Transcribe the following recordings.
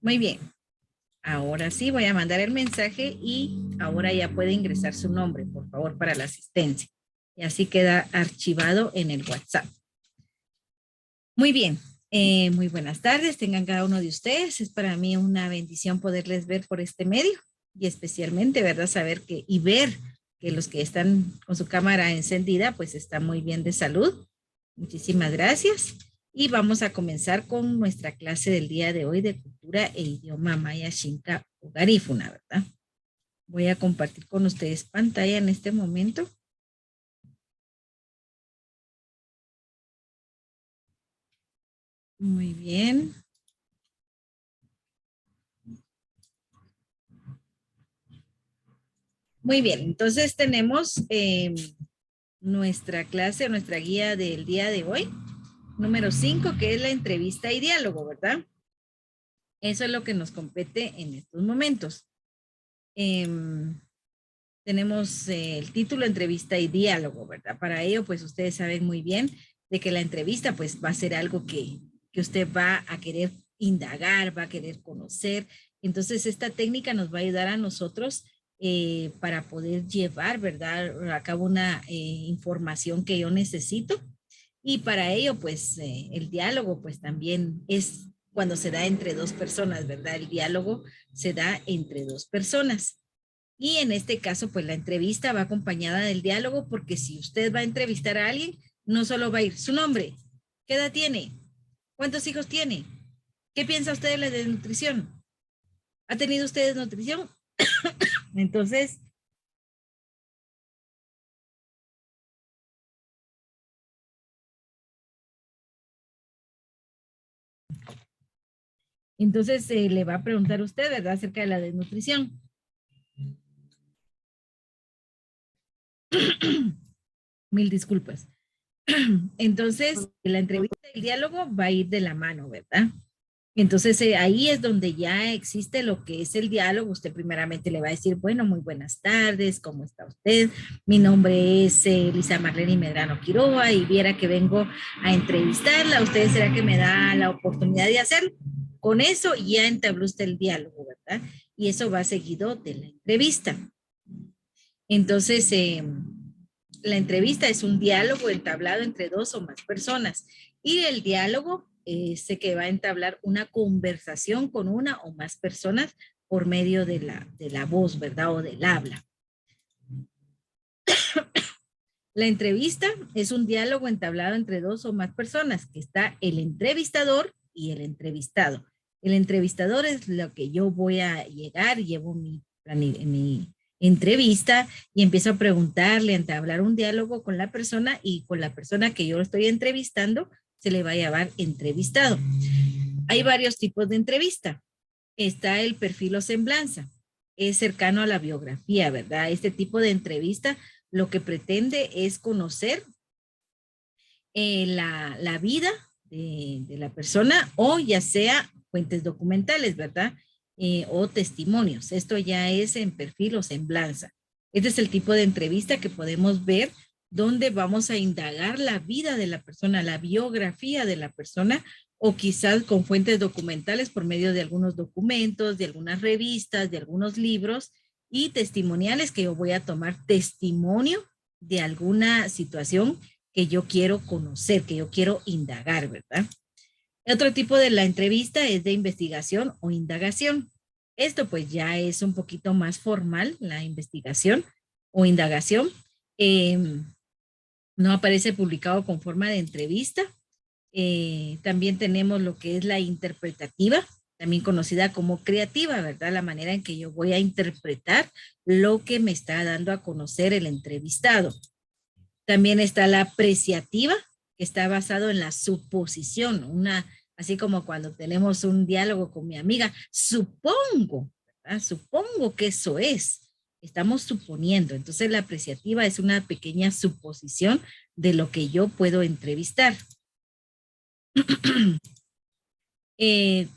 Muy bien. Ahora sí voy a mandar el mensaje y ahora ya puede ingresar su nombre, por favor, para la asistencia. Y así queda archivado en el WhatsApp. Muy bien. Muy buenas tardes. Tengan cada uno de ustedes. Es para mí una bendición poderles ver por este medio y especialmente, ¿verdad? Saber que y ver que los que están con su cámara encendida, pues están muy bien de salud. Muchísimas gracias. Y vamos a comenzar con nuestra clase del día de hoy de cultura e idioma maya xinca o garífuna, ¿verdad? Voy a compartir con ustedes pantalla en este momento. Muy bien. Muy bien, entonces tenemos nuestra clase, nuestra guía del día de hoy, número 5, que es la entrevista y diálogo, ¿verdad? Eso es lo que nos compete en estos momentos. Tenemos el título entrevista y diálogo, ¿verdad? Para ello, pues ustedes saben muy bien de que la entrevista pues va a ser algo que usted va a querer indagar, va a querer conocer. Entonces, esta técnica nos va a ayudar a nosotros para poder llevar, ¿verdad? A cabo una información que yo necesito. Y para ello, pues el diálogo, pues también es cuando se da entre dos personas, ¿verdad? El diálogo se da entre dos personas. Y en este caso, pues la entrevista va acompañada del diálogo, porque si usted va a entrevistar a alguien, no solo va a ir su nombre, qué edad tiene, cuántos hijos tiene, qué piensa usted de la desnutrición, ha tenido usted desnutrición. Entonces, le va a preguntar usted, ¿verdad?, acerca de la desnutrición. Mil disculpas. Entonces, la entrevista y el diálogo va a ir de la mano, ¿verdad? Entonces ahí es donde ya existe lo que es el diálogo. Usted primeramente le va a decir, bueno, muy buenas tardes, ¿cómo está usted? Mi nombre es Lisa Marlene Medrano Quiroga y viera que vengo a entrevistarla. ¿Usted será que me da la oportunidad de hacerlo? Con eso ya entabló usted el diálogo, ¿verdad? Y eso va seguido de la entrevista. Entonces, la entrevista es un diálogo entablado entre dos o más personas y el diálogo sé que va a entablar una conversación con una o más personas por medio de la voz, ¿verdad? O del habla. La entrevista es un diálogo entablado entre dos o más personas, que está el entrevistador y el entrevistado. El entrevistador es lo que yo voy a llegar, llevo mi entrevista y empiezo a preguntarle, a entablar un diálogo con la persona, y con la persona que yo estoy entrevistando se le va a llamar entrevistado. Hay varios tipos de entrevista. Está el perfil o semblanza. Es cercano a la biografía, ¿verdad? Este tipo de entrevista lo que pretende es conocer la vida de la persona, o ya sea fuentes documentales, ¿verdad? O testimonios. Esto ya es en perfil o semblanza. Este es el tipo de entrevista que podemos ver, donde vamos a indagar la vida de la persona, la biografía de la persona, o quizás con fuentes documentales por medio de algunos documentos, de algunas revistas, de algunos libros, y testimoniales, que yo voy a tomar testimonio de alguna situación que yo quiero conocer, que yo quiero indagar, ¿verdad? Otro tipo de la entrevista es de investigación o indagación. Esto pues ya es un poquito más formal, la investigación o indagación. Eh, no aparece publicado con forma de entrevista. También tenemos lo que es la interpretativa, también conocida como creativa, ¿verdad? La manera en que yo voy a interpretar lo que me está dando a conocer el entrevistado. También está la apreciativa, que está basado en la suposición, así como cuando tenemos un diálogo con mi amiga, supongo, ¿verdad? Supongo que eso es. Estamos suponiendo. Entonces la apreciativa es una pequeña suposición de lo que yo puedo entrevistar.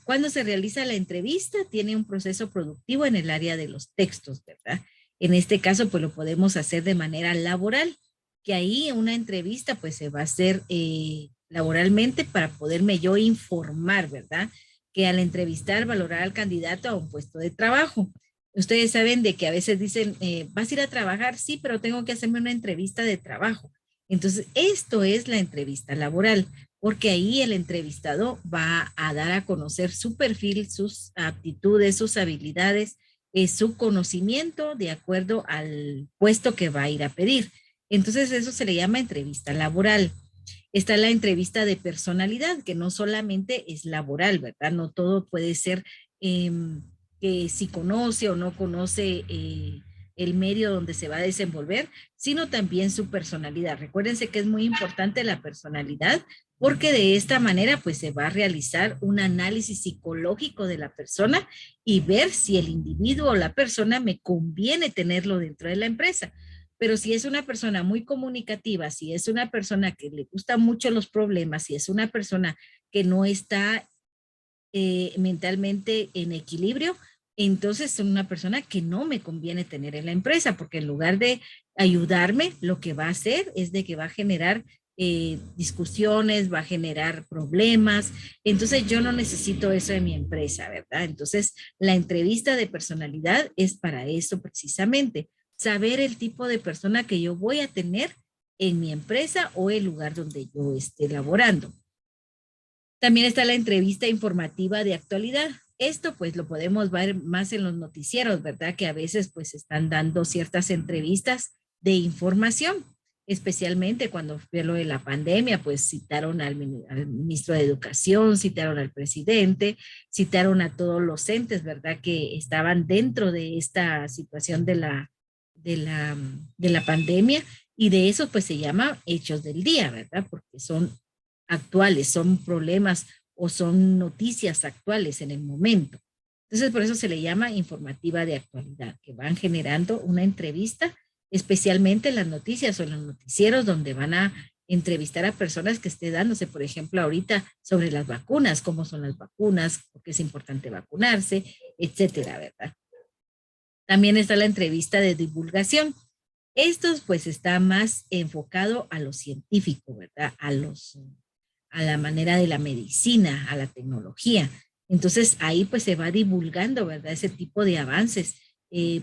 Cuando se realiza la entrevista, tiene un proceso productivo en el área de los textos, ¿verdad? En este caso, pues lo podemos hacer de manera laboral, que ahí una entrevista pues se va a hacer laboralmente para poderme yo informar, ¿verdad? que al entrevistar valorar al candidato a un puesto de trabajo. Ustedes saben de que a veces dicen, ¿vas a ir a trabajar? Sí, pero tengo que hacerme una entrevista de trabajo. Entonces, esto es la entrevista laboral, porque ahí el entrevistado va a dar a conocer su perfil, sus aptitudes, sus habilidades, su conocimiento de acuerdo al puesto que va a ir a pedir. Entonces, eso se le llama entrevista laboral. Está la entrevista de personalidad, que no solamente es laboral, ¿verdad? No todo puede ser eh, que si conoce o no conoce el medio donde se va a desenvolver, sino también su personalidad. Recuérdense que es muy importante la personalidad, porque de esta manera pues se va a realizar un análisis psicológico de la persona y ver si el individuo o la persona me conviene tenerlo dentro de la empresa. Pero si es una persona muy comunicativa, si es una persona que le gustan mucho los problemas, si es una persona que no está mentalmente en equilibrio, entonces es una persona que no me conviene tener en la empresa, porque en lugar de ayudarme, lo que va a hacer es de que va a generar discusiones, va a generar problemas. Entonces yo no necesito eso en mi empresa, ¿verdad? Entonces la entrevista de personalidad es para eso precisamente, saber el tipo de persona que yo voy a tener en mi empresa o el lugar donde yo esté laborando. También está la entrevista informativa de actualidad. Esto pues lo podemos ver más en los noticieros, ¿verdad? Que a veces pues están dando ciertas entrevistas de información, especialmente cuando fue lo de la pandemia, pues citaron al ministro de Educación, citaron al presidente, citaron a todos los entes, ¿verdad? Que estaban dentro de esta situación de la pandemia, y de eso pues se llama hechos del día, ¿verdad? Porque son actuales, son problemas o son noticias actuales en el momento. Entonces, por eso se le llama informativa de actualidad, que van generando una entrevista, especialmente en las noticias o en los noticieros, donde van a entrevistar a personas que esté dándose, por ejemplo, ahorita sobre las vacunas, cómo son las vacunas, por qué es importante vacunarse, etcétera, ¿verdad? También está la entrevista de divulgación. Estos pues está más enfocado a lo científico, ¿verdad? A la manera de la medicina, a la tecnología. Entonces ahí pues se va divulgando, ¿verdad? Ese tipo de avances.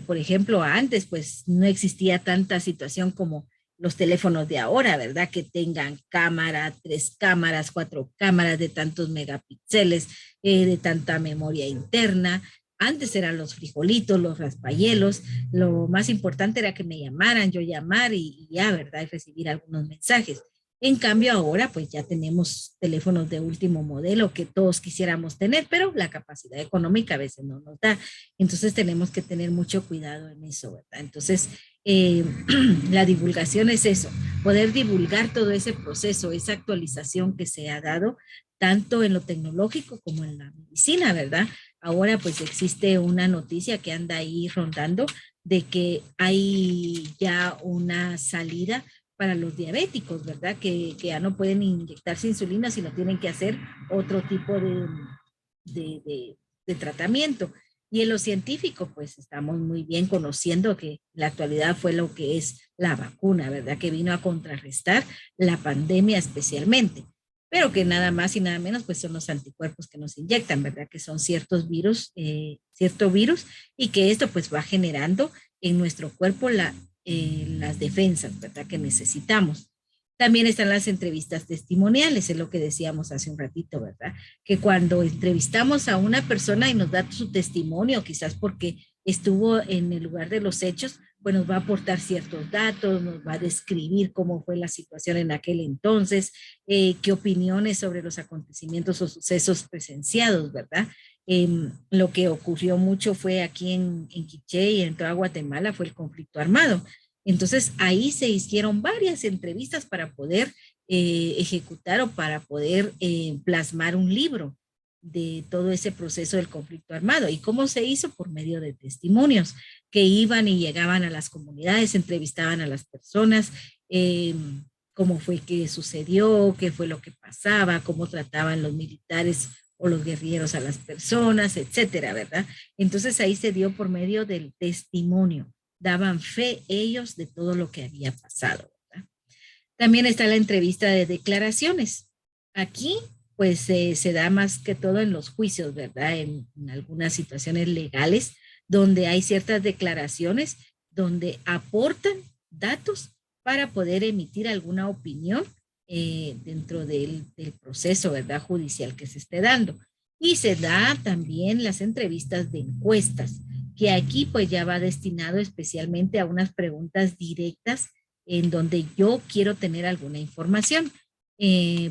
Por ejemplo, antes pues no existía tanta situación como los teléfonos de ahora, ¿verdad? Que tengan cámara, 3 cámaras, 4 cámaras de tantos megapíxeles, de tanta memoria interna. Antes eran los frijolitos, los raspayelos. Lo más importante era que me llamaran, yo llamar y ya, ¿verdad? Y recibir algunos mensajes. En cambio, ahora pues ya tenemos teléfonos de último modelo que todos quisiéramos tener, pero la capacidad económica a veces no nos da. Entonces tenemos que tener mucho cuidado en eso, ¿verdad? Entonces, la divulgación es eso, poder divulgar todo ese proceso, esa actualización que se ha dado, tanto en lo tecnológico como en la medicina, ¿verdad? Ahora pues existe una noticia que anda ahí rondando de que hay ya una salida para los diabéticos, ¿verdad? Que ya no pueden inyectarse insulina, sino tienen que hacer otro tipo de, de, de tratamiento. Y en lo científico, pues estamos muy bien conociendo que la actualidad fue lo que es la vacuna, ¿verdad? Que vino a contrarrestar la pandemia especialmente, pero que nada más y nada menos pues son los anticuerpos que nos inyectan, ¿verdad? Que son cierto virus, y que esto pues va generando en nuestro cuerpo las defensas, ¿verdad? Que necesitamos. También están las entrevistas testimoniales, es lo que decíamos hace un ratito, ¿verdad? Que cuando entrevistamos a una persona y nos da su testimonio, quizás porque estuvo en el lugar de los hechos, pues nos va a aportar ciertos datos, nos va a describir cómo fue la situación en aquel entonces, qué opiniones sobre los acontecimientos o sucesos presenciados, ¿verdad? Lo que ocurrió mucho fue aquí en Quiché y en toda Guatemala fue el conflicto armado. Entonces ahí se hicieron varias entrevistas para poder ejecutar o para poder plasmar un libro de todo ese proceso del conflicto armado. ¿Y cómo se hizo? Por medio de testimonios que iban y llegaban a las comunidades, entrevistaban a las personas, cómo fue que sucedió, qué fue lo que pasaba, cómo trataban los militares o los guerrilleros a las personas, etcétera, ¿verdad? Entonces ahí se dio por medio del testimonio, daban fe ellos de todo lo que había pasado, ¿verdad? También está la entrevista de declaraciones. Aquí pues se da más que todo en los juicios, ¿verdad? En algunas situaciones legales donde hay ciertas declaraciones donde aportan datos para poder emitir alguna opinión dentro del proceso, ¿verdad? Judicial que se esté dando. Y se da también las entrevistas de encuestas, que aquí pues ya va destinado especialmente a unas preguntas directas en donde yo quiero tener alguna información.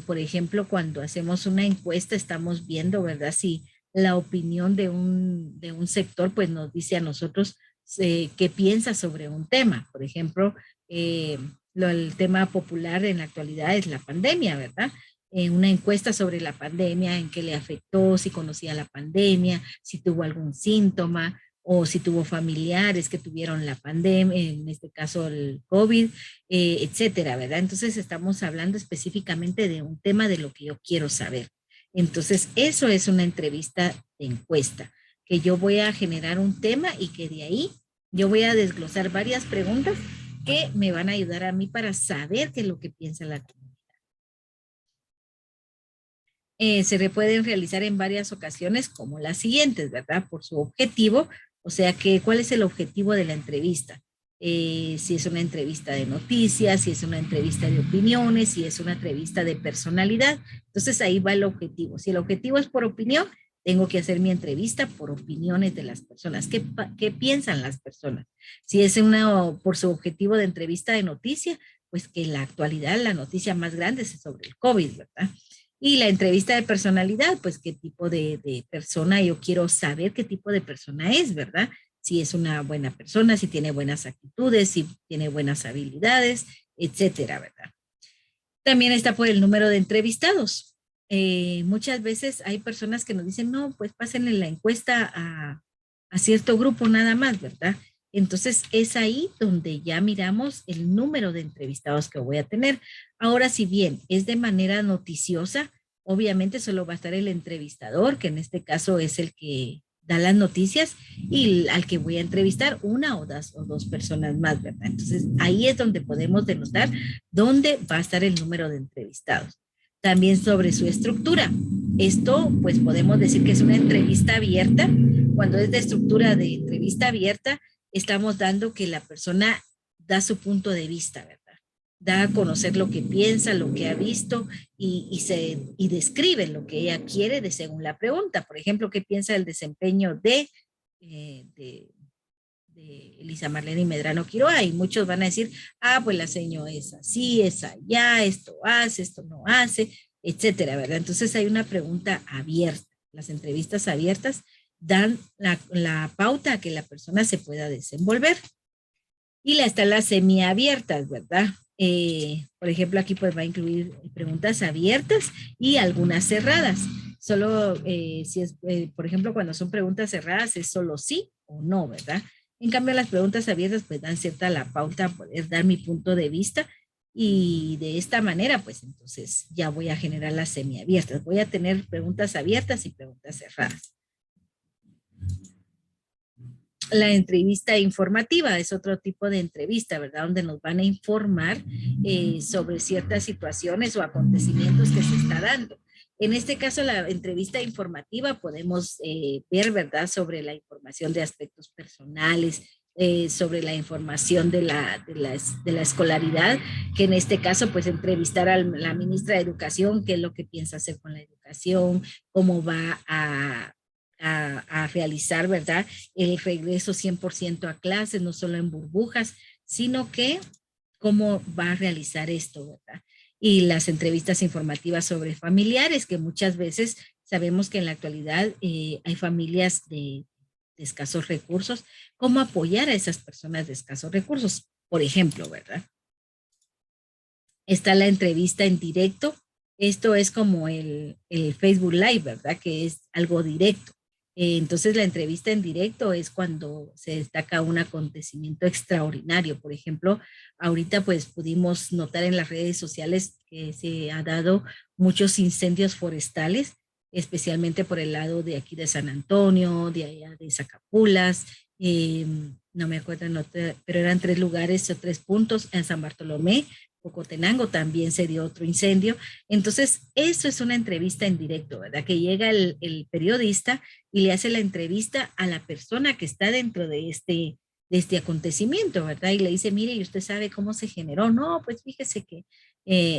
Por ejemplo, cuando hacemos una encuesta estamos viendo, ¿verdad? Si la opinión de un sector pues nos dice a nosotros qué piensa sobre un tema. Por ejemplo, el tema popular en la actualidad es la pandemia, ¿verdad? Una encuesta sobre la pandemia, en qué le afectó, si conocía la pandemia, si tuvo algún síntoma o si tuvo familiares que tuvieron la pandemia, en este caso el COVID, etcétera, ¿verdad? Entonces estamos hablando específicamente de un tema de lo que yo quiero saber. Entonces, eso es una entrevista de encuesta, que yo voy a generar un tema y que de ahí yo voy a desglosar varias preguntas que me van a ayudar a mí para saber qué es lo que piensa la comunidad. Se pueden realizar en varias ocasiones como las siguientes, ¿verdad? Por su objetivo, o sea, que, ¿cuál es el objetivo de la entrevista? Si es una entrevista de noticias, si es una entrevista de opiniones, si es una entrevista de personalidad. Entonces ahí va el objetivo. Si el objetivo es por opinión, tengo que hacer mi entrevista por opiniones de las personas. ¿Qué piensan las personas? Si es por su objetivo de entrevista de noticia, pues que en la actualidad la noticia más grande es sobre el COVID, ¿verdad? Y la entrevista de personalidad, pues qué tipo de persona, yo quiero saber qué tipo de persona es, ¿verdad? Si es una buena persona, si tiene buenas actitudes, si tiene buenas habilidades, etcétera, ¿verdad? También está por el número de entrevistados. Muchas veces hay personas que nos dicen, no, pues pásenle la encuesta a cierto grupo nada más, ¿verdad? Entonces es ahí donde ya miramos el número de entrevistados que voy a tener. Ahora, si bien es de manera noticiosa, obviamente solo va a estar el entrevistador, que en este caso es el que da las noticias, y al que voy a entrevistar una o dos personas más, ¿verdad? Entonces ahí es donde podemos denotar dónde va a estar el número de entrevistados. También sobre su estructura. Esto, pues podemos decir que es una entrevista abierta. Cuando es de estructura de entrevista abierta, estamos dando que la persona da su punto de vista, ¿verdad? Da a conocer lo que piensa, lo que ha visto y describe lo que ella quiere de según la pregunta. Por ejemplo, ¿qué piensa del desempeño de Elisa Marlene Medrano Quiroa? Y muchos van a decir, pues la señora es así, es allá, esto hace, esto no hace, etcétera, ¿verdad? Entonces hay una pregunta abierta. Las entrevistas abiertas dan la pauta a que la persona se pueda desenvolver. Y están las semiabiertas, ¿verdad? Por ejemplo, aquí pues va a incluir preguntas abiertas y algunas cerradas. Solo si es, por ejemplo, cuando son preguntas cerradas es solo sí o no, ¿verdad? En cambio, las preguntas abiertas pues dan cierta la pauta a poder dar mi punto de vista y de esta manera pues entonces ya voy a generar las semiabiertas. Voy a tener preguntas abiertas y preguntas cerradas. La entrevista informativa es otro tipo de entrevista, ¿verdad? Donde nos van a informar sobre ciertas situaciones o acontecimientos que se está dando. En este caso, la entrevista informativa podemos ver, ¿verdad? Sobre la información de aspectos personales, sobre la información de la escolaridad, que en este caso, pues entrevistar a la ministra de Educación, qué es lo que piensa hacer con la educación, cómo va a realizar, ¿verdad? El regreso 100% a clases, no solo en burbujas, sino que cómo va a realizar esto, ¿verdad? Y las entrevistas informativas sobre familiares, que muchas veces sabemos que en la actualidad hay familias de escasos recursos, cómo apoyar a esas personas de escasos recursos, por ejemplo, ¿verdad? Está la entrevista en directo. Esto es como el Facebook Live, ¿verdad? Que es algo directo. Entonces, la entrevista en directo es cuando se destaca un acontecimiento extraordinario. Por ejemplo, ahorita pues pudimos notar en las redes sociales que se ha dado muchos incendios forestales, especialmente por el lado de aquí de San Antonio, de allá de Zacapulas, no me acuerdo, no, pero eran 3 lugares o 3 puntos en San Bartolomé, Cocotenango también se dio otro incendio. Entonces, eso es una entrevista en directo, ¿verdad? Que llega el periodista y le hace la entrevista a la persona que está dentro de este acontecimiento, ¿verdad? Y le dice, mire, ¿y usted sabe cómo se generó? No, pues fíjese que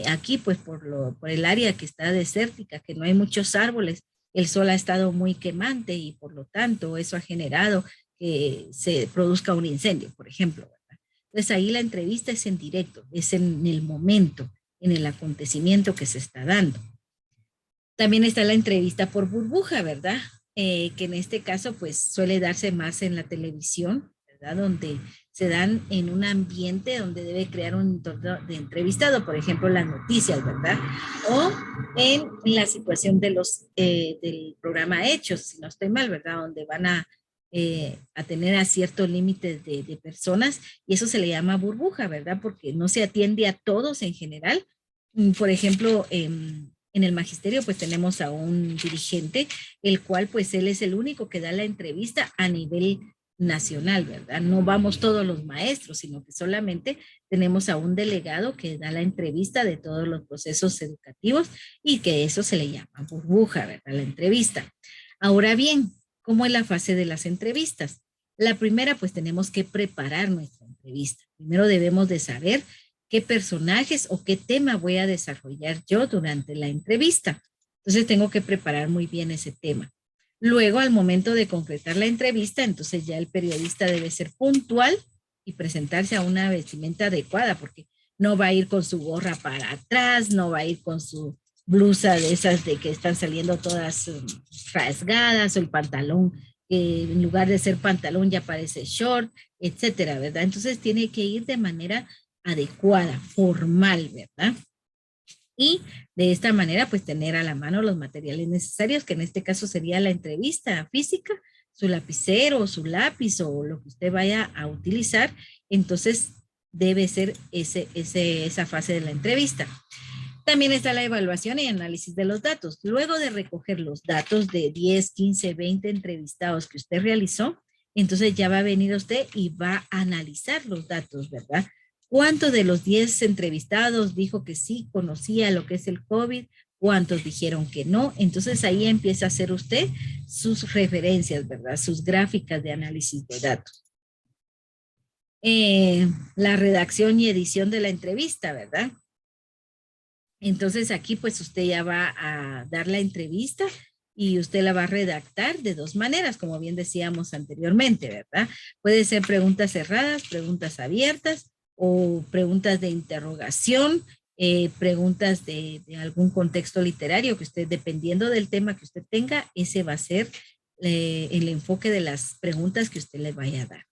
aquí, pues por el área que está desértica, que no hay muchos árboles, el sol ha estado muy quemante y por lo tanto eso ha generado que se produzca un incendio, por ejemplo, ¿verdad? Entonces ahí la entrevista es en directo, es en el momento, en el acontecimiento que se está dando. También está la entrevista por burbuja, ¿verdad? Que en este caso pues suele darse más en la televisión, ¿verdad? Donde se dan en un ambiente donde debe crear un entorno de entrevistado, por ejemplo, las noticias, ¿verdad? O en la situación de del programa Hechos, si no estoy mal, ¿verdad? Donde van a tener a ciertos límites de personas y eso se le llama burbuja, ¿verdad? Porque no se atiende a todos en general. Por ejemplo, en el magisterio pues tenemos a un dirigente, el cual pues él es el único que da la entrevista a nivel nacional, ¿verdad? No vamos todos los maestros, sino que solamente tenemos a un delegado que da la entrevista de todos los procesos educativos y que eso se le llama burbuja, ¿verdad? La entrevista. Ahora bien, ¿cómo es la fase de las entrevistas? La primera, pues tenemos que preparar nuestra entrevista. Primero debemos de saber qué personajes o qué tema voy a desarrollar yo durante la entrevista. Entonces tengo que preparar muy bien ese tema. Luego, al momento de concretar la entrevista, entonces ya el periodista debe ser puntual y presentarse a una vestimenta adecuada, porque no va a ir con su gorra para atrás, no va a ir con su blusa de esas de que están saliendo todas rasgadas o el pantalón que en lugar de ser pantalón ya parece short, etcétera, ¿verdad? Entonces tiene que ir de manera adecuada, formal, ¿verdad? Y de esta manera, pues tener a la mano los materiales necesarios, que en este caso sería la entrevista física, su lapicero, su lápiz o lo que usted vaya a utilizar. Entonces, debe ser esa fase de la entrevista. También está la evaluación y análisis de los datos. Luego de recoger los datos de 10, 15, 20 entrevistados que usted realizó, entonces ya va a venir usted y va a analizar los datos, ¿verdad? ¿Cuántos de los 10 entrevistados dijo que sí conocía lo que es el COVID? ¿Cuántos dijeron que no? Entonces ahí empieza a hacer usted sus referencias, ¿verdad? Sus gráficas de análisis de datos. La redacción y edición de la entrevista, ¿verdad? Entonces aquí pues usted ya va a dar la entrevista y usted la va a redactar de dos maneras, como bien decíamos anteriormente, ¿verdad? Puede ser preguntas cerradas, preguntas abiertas o preguntas de interrogación, preguntas de algún contexto literario que usted, dependiendo del tema que usted tenga, ese va a ser el enfoque de las preguntas que usted le vaya a dar.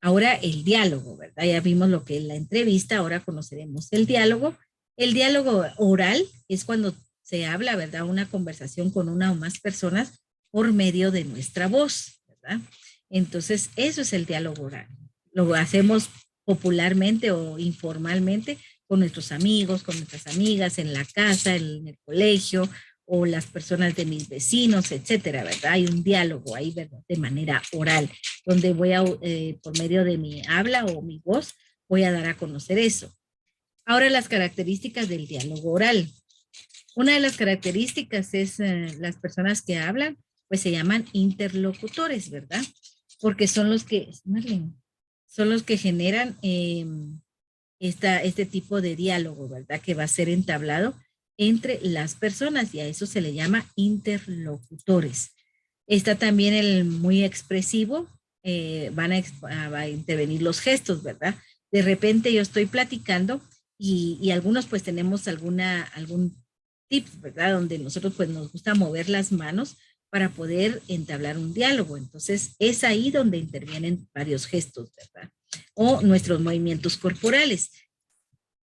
Ahora el diálogo, ¿verdad? Ya vimos lo que es la entrevista, ahora conoceremos el diálogo. El diálogo oral es cuando se habla, ¿verdad? Una conversación con una o más personas por medio de nuestra voz, ¿verdad? Entonces, eso es el diálogo oral. Lo hacemos popularmente o informalmente con nuestros amigos, con nuestras amigas, en la casa, en el colegio, o las personas de mis vecinos, etcétera, ¿verdad? Hay un diálogo ahí, ¿verdad? De manera oral, donde voy a, por medio de mi habla o mi voz, voy a dar a conocer eso. Ahora las características del diálogo oral. Una de las características es las personas que hablan, pues se llaman interlocutores, ¿verdad? Porque son los que, Marlene, son los que generan este tipo de diálogo, ¿verdad? Que va a ser entablado entre las personas y a eso se le llama interlocutores. Está también el muy expresivo, va a intervenir los gestos, ¿verdad? De repente yo estoy platicando y algunos pues tenemos algún tip, ¿verdad? Donde nosotros pues nos gusta mover las manos para poder entablar un diálogo. Entonces es ahí donde intervienen varios gestos, ¿verdad? O nuestros movimientos corporales.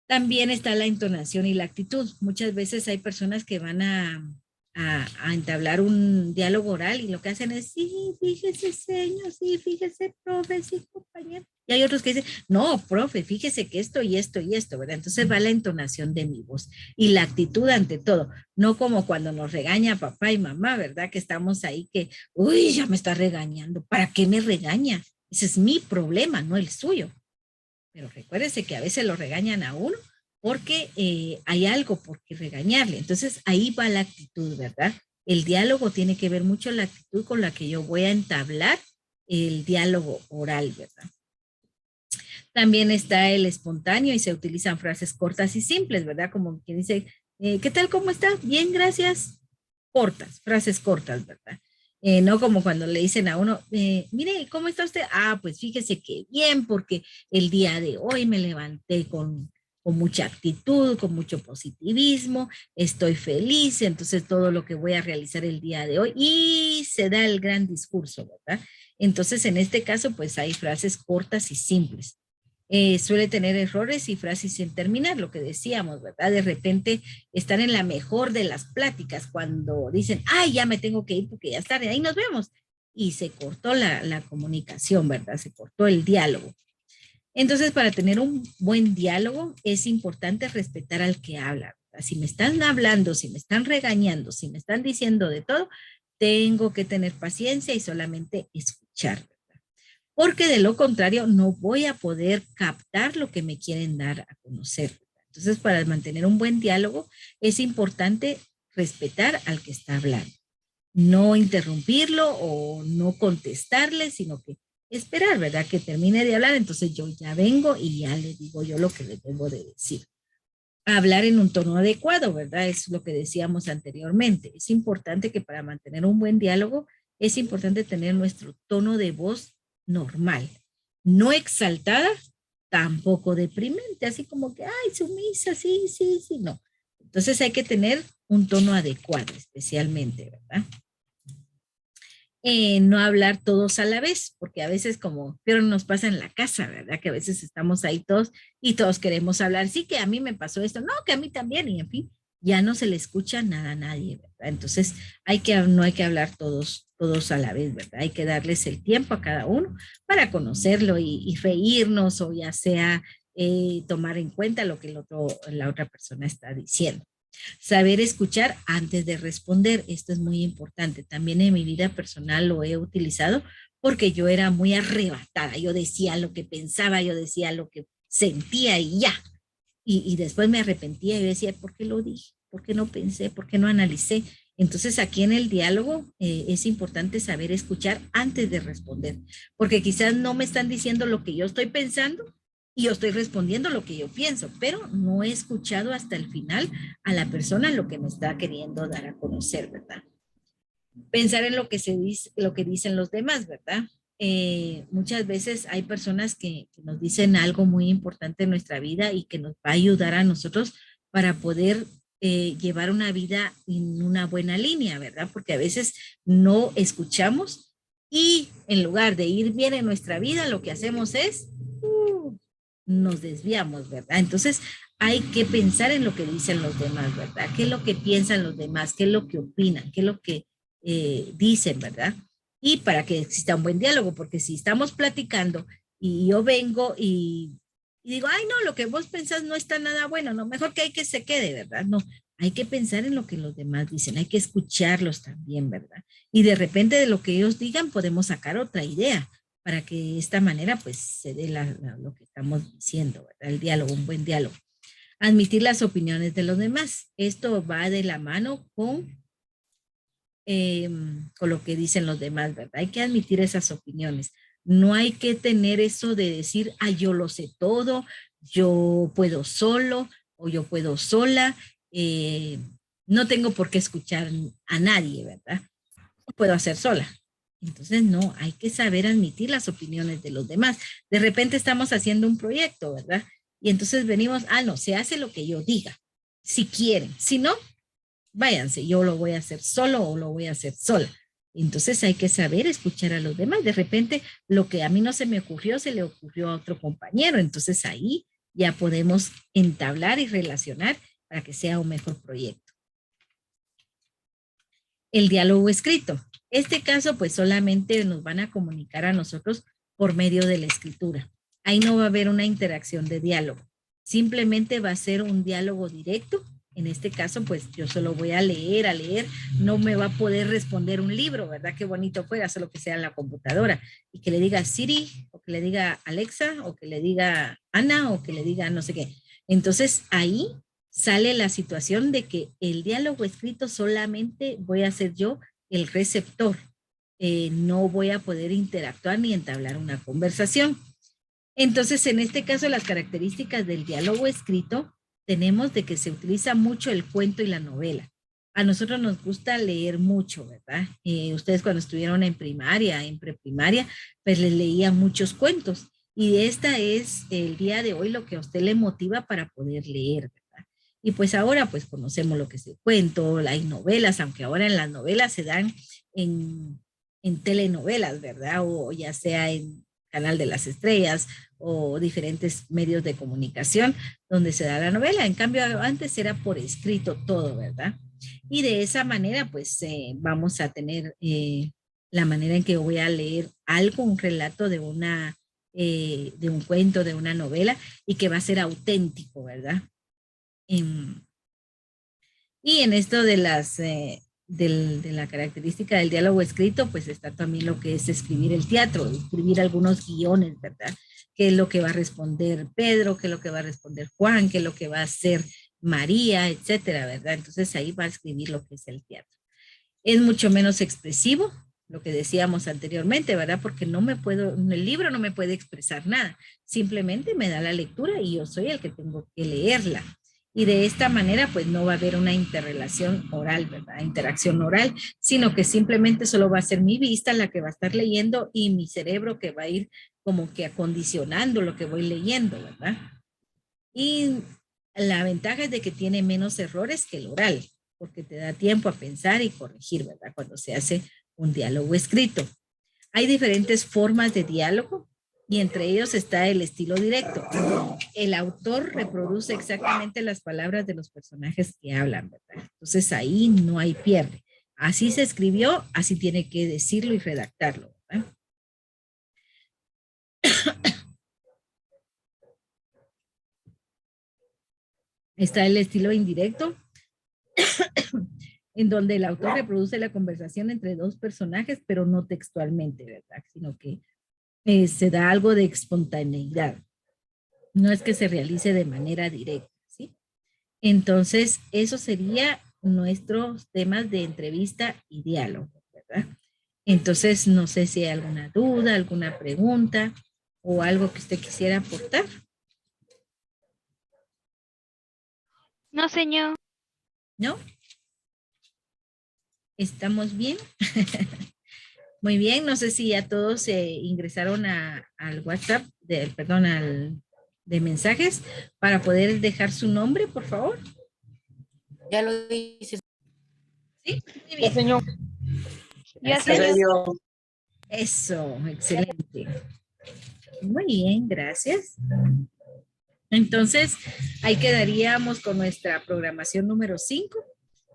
También está la entonación y la actitud. Muchas veces hay personas que van a entablar un diálogo oral y lo que hacen es, sí, fíjese, señor, sí, fíjese, profe, sí, compañero. Y hay otros que dicen, no, profe, fíjese que esto y esto y esto, ¿verdad? Entonces va la entonación de mi voz y la actitud ante todo. No como cuando nos regaña papá y mamá, ¿verdad? Que estamos ahí que, uy, ya me está regañando. ¿Para qué me regaña? Ese es mi problema, no el suyo. pero recuérdese que a veces lo regañan a uno porque hay algo por qué regañarle. Entonces ahí va la actitud, ¿verdad? El diálogo tiene que ver mucho la actitud con la que yo voy a entablar el diálogo oral, ¿verdad? También está el espontáneo y se utilizan frases cortas y simples, ¿verdad? Como quien dice, ¿qué tal? ¿Cómo está? Bien, gracias. Cortas, frases cortas, ¿verdad? No como cuando le dicen a uno, mire, ¿cómo está usted? Ah, pues fíjese que bien, porque el día de hoy me levanté con mucha actitud, con mucho positivismo, estoy feliz, entonces todo lo que voy a realizar el día de hoy y se da el gran discurso, ¿verdad? Entonces, en este caso, pues hay frases cortas y simples. Suele tener errores y frases sin terminar, lo que decíamos, ¿verdad? De repente están en la mejor de las pláticas cuando dicen, ay, ya me tengo que ir porque ya es tarde, ahí nos vemos. Y se cortó la comunicación, ¿verdad? Se cortó el diálogo. Entonces, para tener un buen diálogo es importante respetar al que habla, ¿verdad? Si me están hablando, si me están regañando, si me están diciendo de todo, tengo que tener paciencia y solamente escuchar, porque de lo contrario no voy a poder captar lo que me quieren dar a conocer. Entonces, para mantener un buen diálogo es importante respetar al que está hablando, no interrumpirlo o no contestarle, sino que esperar, ¿verdad? Que termine de hablar, entonces yo ya vengo y ya le digo yo lo que le tengo de decir. Hablar en un tono adecuado, ¿verdad? Es lo que decíamos anteriormente. Es importante que para mantener un buen diálogo es importante tener nuestro tono de voz normal, no exaltada, tampoco deprimente, así como que, ay, sumisa, sí, sí, sí, no. Entonces hay que tener un tono adecuado, especialmente, ¿verdad? No hablar todos a la vez, porque a veces como, pero nos pasa en la casa, ¿verdad? Que a veces estamos ahí todos y todos queremos hablar, sí, que a mí me pasó esto, no, que a mí también, y en fin, ya no se le escucha nada a nadie, ¿verdad? Entonces no hay que hablar todos a la vez, ¿verdad? Hay que darles el tiempo a cada uno para conocerlo y reírnos o ya sea tomar en cuenta lo que la otra persona está diciendo. Saber escuchar antes de responder, esto es muy importante. También en mi vida personal lo he utilizado porque yo era muy arrebatada. Yo decía lo que pensaba, yo decía lo que sentía y ya. Y después me arrepentía y decía, ¿por qué lo dije? ¿Por qué no pensé? ¿Por qué no analicé? Entonces aquí en el diálogo es importante saber escuchar antes de responder, porque quizás no me están diciendo lo que yo estoy pensando y yo estoy respondiendo lo que yo pienso, pero no he escuchado hasta el final a la persona lo que me está queriendo dar a conocer, ¿verdad? Pensar en lo que se dice, lo que dicen los demás, ¿verdad? Muchas veces hay personas que nos dicen algo muy importante en nuestra vida y que nos va a ayudar a nosotros para poder llevar una vida en una buena línea, ¿verdad? Porque a veces no escuchamos y en lugar de ir bien en nuestra vida, lo que hacemos es nos desviamos, ¿verdad? Entonces hay que pensar en lo que dicen los demás, ¿verdad? ¿Qué es lo que piensan los demás? ¿Qué es lo que opinan? ¿Qué es lo que dicen, ¿verdad? Y para que exista un buen diálogo, porque si estamos platicando y yo vengo y digo, ay, no, lo que vos pensás no está nada bueno, no, mejor que hay que se quede, ¿verdad? No, hay que pensar en lo que los demás dicen, hay que escucharlos también, ¿verdad? Y de repente de lo que ellos digan podemos sacar otra idea para que de esta manera pues se dé lo que estamos diciendo, ¿verdad? El diálogo, un buen diálogo. Admitir las opiniones de los demás. Esto va de la mano con lo que dicen los demás, ¿verdad? Hay que admitir esas opiniones. No hay que tener eso de decir, ah, yo lo sé todo, yo puedo solo o yo puedo sola, no tengo por qué escuchar a nadie, ¿verdad? No puedo hacer sola. Entonces, no, hay que saber admitir las opiniones de los demás. De repente estamos haciendo un proyecto, ¿verdad? Y entonces venimos, ah, no, se hace lo que yo diga, si quieren, si no, váyanse, yo lo voy a hacer solo o lo voy a hacer sola. Entonces hay que saber escuchar a los demás. De repente lo que a mí no se me ocurrió, se le ocurrió a otro compañero. Entonces ahí ya podemos entablar y relacionar para que sea un mejor proyecto. El diálogo escrito. Este caso pues solamente nos van a comunicar a nosotros por medio de la escritura. Ahí no va a haber una interacción de diálogo. Simplemente va a ser un diálogo directo. En este caso, pues yo solo voy a leer, no me va a poder responder un libro, ¿verdad? Qué bonito fuera, solo que sea en la computadora y que le diga Siri, ok, que le diga Alexa, o que le diga Ana, o que le diga no sé qué. Entonces ahí sale la situación de que el diálogo escrito solamente voy a ser yo el receptor. No voy a poder interactuar ni entablar una conversación. Entonces, en este caso, las características del diálogo escrito tenemos de que se utiliza mucho el cuento y la novela. A nosotros nos gusta leer mucho, ¿verdad? Ustedes cuando estuvieron en primaria, en preprimaria, pues les leían muchos cuentos. Y esta es el día de hoy lo que a usted le motiva para poder leer, ¿verdad? Y pues ahora pues conocemos lo que es el cuento, hay novelas, aunque ahora en las novelas se dan en telenovelas, ¿verdad? O ya sea en Canal de las Estrellas o diferentes medios de comunicación donde se da la novela. En cambio, antes era por escrito todo, ¿verdad? Y de esa manera, pues vamos a tener la manera en que voy a leer algo, un relato de un cuento, de una novela, y que va a ser auténtico, ¿verdad? Y en esto de de la característica del diálogo escrito, pues está también lo que es escribir el teatro, escribir algunos guiones, ¿verdad? ¿Qué es lo que va a responder Pedro? ¿Qué es lo que va a responder Juan? ¿Qué es lo que va a hacer María? Etcétera, ¿verdad? Entonces ahí va a escribir lo que es el teatro. Es mucho menos expresivo, lo que decíamos anteriormente, ¿verdad? Porque el libro no me puede expresar nada, simplemente me da la lectura y yo soy el que tengo que leerla. Y de esta manera, pues no va a haber una interrelación oral, ¿verdad? Interacción oral, sino que simplemente solo va a ser mi vista la que va a estar leyendo y mi cerebro que va a ir como que acondicionando lo que voy leyendo, ¿verdad? Y la ventaja es de que tiene menos errores que el oral, porque te da tiempo a pensar y corregir, ¿verdad? Cuando se hace un diálogo escrito. Hay diferentes formas de diálogo y entre ellos está el estilo directo. El autor reproduce exactamente las palabras de los personajes que hablan, ¿verdad? Entonces ahí no hay pierde. Así se escribió, así tiene que decirlo y redactarlo, ¿verdad? Está el estilo indirecto, en donde el autor reproduce la conversación entre dos personajes, pero no textualmente, ¿verdad? Sino que se da algo de espontaneidad. No es que se realice de manera directa, ¿sí? Entonces, eso sería nuestros temas de entrevista y diálogo, ¿verdad? Entonces, no sé si hay alguna duda, alguna pregunta o algo que usted quisiera aportar. No, señor. ¿No? ¿Estamos bien? Muy bien, no sé si ya todos se ingresaron al WhatsApp, de mensajes para poder dejar su nombre, por favor. Ya lo hice. Sí, muy bien. Señor. Ya, Gracias. señor. Eso, excelente. Muy bien, gracias. Entonces, ahí quedaríamos con nuestra programación número 5.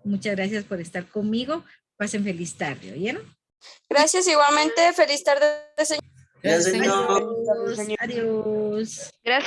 Muchas gracias por estar conmigo. Pasen feliz tarde, ¿oyeron? Gracias igualmente. Feliz tarde, señor. Gracias, señor. Adiós. Adiós. Gracias.